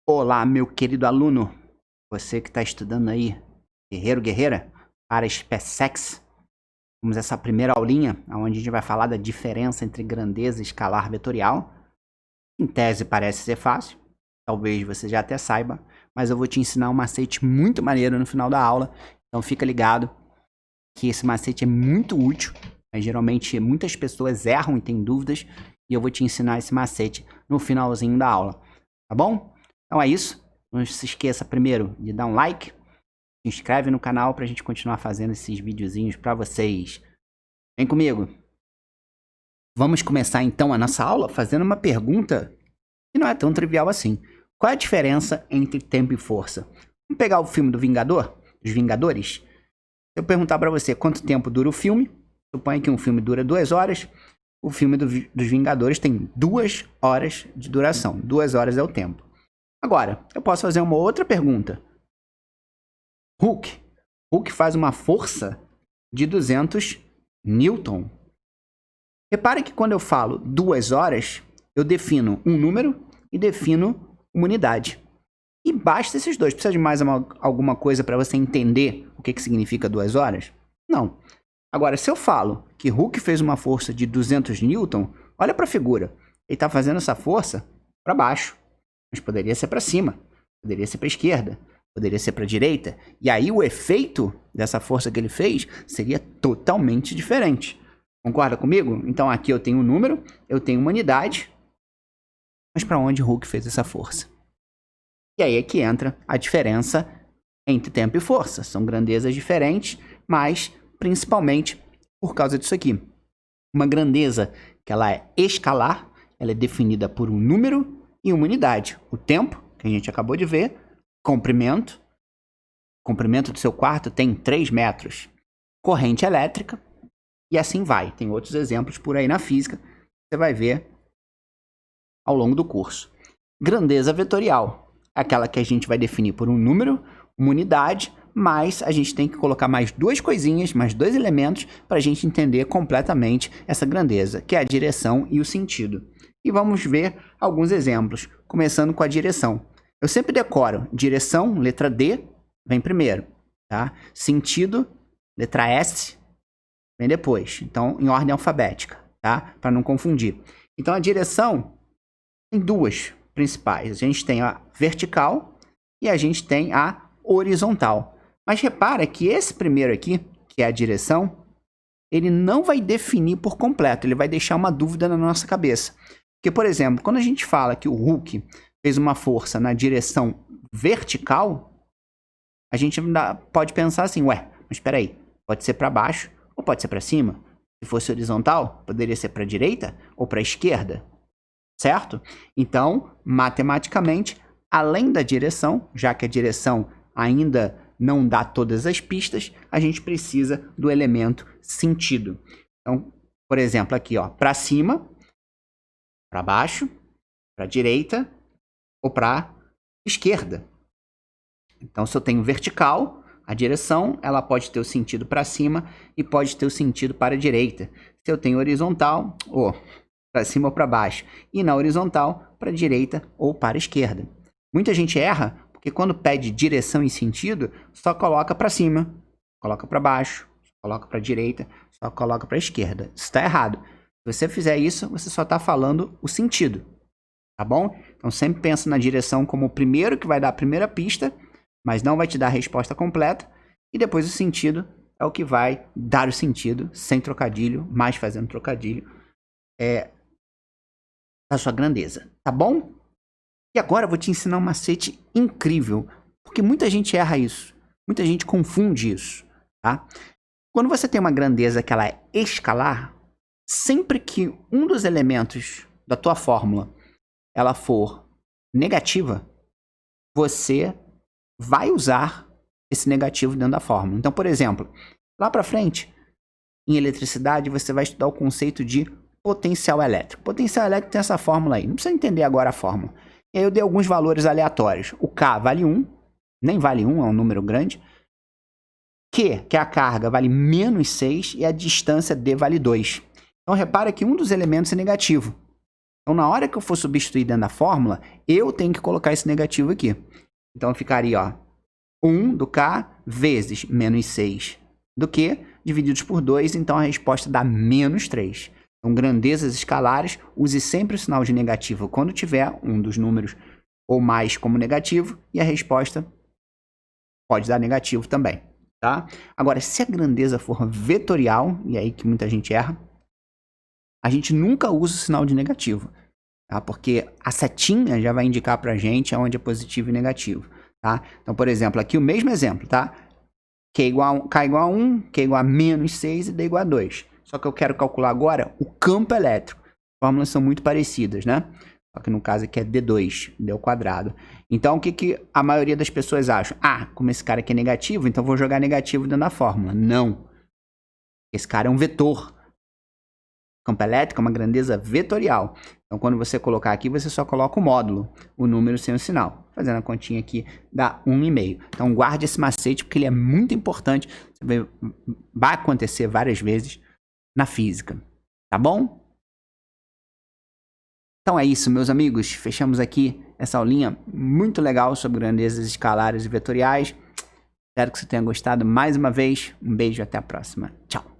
Olá, meu querido aluno, você que está estudando aí, guerreiro, guerreira, para SpaceX. Vamos essa primeira aulinha, onde a gente vai falar da diferença entre grandeza escalar vetorial. Em tese parece ser fácil, talvez você já até saiba, mas eu vou te ensinar um macete muito maneiro no final da aula, então fica ligado que esse macete é muito útil, mas geralmente muitas pessoas erram e têm dúvidas, e eu vou te ensinar esse macete no finalzinho da aula, tá bom? Então é isso, não se esqueça primeiro de dar um like, se inscreve no canal pra gente continuar fazendo esses videozinhos pra vocês. Vem comigo! Vamos começar então a nossa aula fazendo uma pergunta que não é tão trivial assim. Qual é a diferença entre tempo e força? Vamos pegar o filme do Vingador, dos Vingadores? Se eu perguntar pra você quanto tempo dura o filme, suponha que um filme dura 2 horas, o filme dos Vingadores tem 2 horas de duração, 2 horas é o tempo. Agora, eu posso fazer uma outra pergunta. Hulk faz uma força de 200 Newton. Repare que quando eu falo 2 horas, eu defino um número e defino uma unidade. E basta esses dois. Precisa de mais alguma coisa para você entender o que significa 2 horas? Não. Agora, se eu falo que Hulk fez uma força de 200 Newton, olha para a figura. Ele está fazendo essa força para baixo. Mas poderia ser para cima, poderia ser para a esquerda, poderia ser para a direita. E aí o efeito dessa força que ele fez seria totalmente diferente. Concorda comigo? Então aqui eu tenho um número, eu tenho uma unidade. Mas para onde Hulk fez essa força? E aí é que entra a diferença entre tempo e força. São grandezas diferentes, mas principalmente por causa disso aqui. Uma grandeza que ela é escalar, ela é definida por um número e uma unidade. O tempo, que a gente acabou de ver, comprimento. O comprimento do seu quarto tem 3 metros. Corrente elétrica, e assim vai. Tem outros exemplos por aí na física, que você vai ver ao longo do curso. Grandeza vetorial, aquela que a gente vai definir por um número, uma unidade, mas a gente tem que colocar mais 2 coisinhas, mais 2 elementos, para a gente entender completamente essa grandeza, que é a direção e o sentido. E vamos ver alguns exemplos, começando com a direção. Eu sempre decoro direção, letra D, vem primeiro, tá? Sentido, letra S, vem depois. Então, em ordem alfabética, tá? Para não confundir. Então, a direção tem 2 principais. A gente tem a vertical e a gente tem a horizontal. Mas repara que esse primeiro aqui, que é a direção, ele não vai definir por completo, ele vai deixar uma dúvida na nossa cabeça. Porque, por exemplo, quando a gente fala que o Hulk fez uma força na direção vertical, a gente pode pensar assim, ué, mas espera aí, pode ser para baixo ou pode ser para cima? Se fosse horizontal, poderia ser para a direita ou para a esquerda, certo? Então, matematicamente, além da direção, já que a direção ainda não dá todas as pistas, a gente precisa do elemento sentido. Então, por exemplo, aqui, ó, para cima, para baixo, para a direita ou para a esquerda. Então, se eu tenho vertical, a direção ela pode ter o sentido para cima e pode ter o sentido para a direita. Se eu tenho horizontal, ou para cima ou para baixo. E na horizontal, para a direita ou para a esquerda. Muita gente erra porque quando pede direção e sentido, só coloca para cima, coloca para baixo, coloca para a direita, só coloca para a esquerda. Isso está errado. Se você fizer isso, você só está falando o sentido, tá bom? Então sempre pensa na direção como o primeiro que vai dar a primeira pista, mas não vai te dar a resposta completa, e depois o sentido é o que vai dar o sentido, sem trocadilho, mas fazendo trocadilho, da sua grandeza, tá bom? E agora eu vou te ensinar um macete incrível, porque muita gente erra isso, muita gente confunde isso, tá? Quando você tem uma grandeza que ela é escalar, sempre que um dos elementos da tua fórmula ela for negativa, você vai usar esse negativo dentro da fórmula. Então, por exemplo, lá para frente, em eletricidade, você vai estudar o conceito de potencial elétrico. Potencial elétrico tem essa fórmula aí. Não precisa entender agora a fórmula. E aí eu dei alguns valores aleatórios. O K vale 1, nem vale 1, é um número grande. Q, que é a carga, vale menos 6 e a distância D vale 2. Então, repara que um dos elementos é negativo. Então, na hora que eu for substituir dentro da fórmula, eu tenho que colocar esse negativo aqui. Então, ficaria, ó, 1 do K vezes menos 6 do Q, divididos por 2, então a resposta dá menos 3. Então, grandezas escalares, use sempre o sinal de negativo quando tiver um dos números ou mais como negativo, e a resposta pode dar negativo também, tá? Agora, se a grandeza for vetorial, e é aí que muita gente erra, a gente nunca usa o sinal de negativo, tá? Porque a setinha já vai indicar pra gente onde é positivo e negativo, tá? Então, por exemplo, aqui o mesmo exemplo, tá? Q igual a 1, Q igual a menos 6 e D igual a 2. Só que eu quero calcular agora o campo elétrico. As fórmulas são muito parecidas, né? Só que no caso aqui é D2, D ao quadrado. Então, o que a maioria das pessoas acham? Ah, como esse cara aqui é negativo, então vou jogar negativo dentro da fórmula. Não. Esse cara é um vetor. O campo elétrico é uma grandeza vetorial. Então, quando você colocar aqui, você só coloca o módulo, o número sem o sinal. Fazendo a continha aqui, dá 1,5. Então, guarde esse macete, porque ele é muito importante. Vai acontecer várias vezes na física. Tá bom? Então é isso, meus amigos. Fechamos aqui essa aulinha muito legal sobre grandezas escalares e vetoriais. Espero que você tenha gostado mais uma vez. Um beijo e até a próxima. Tchau!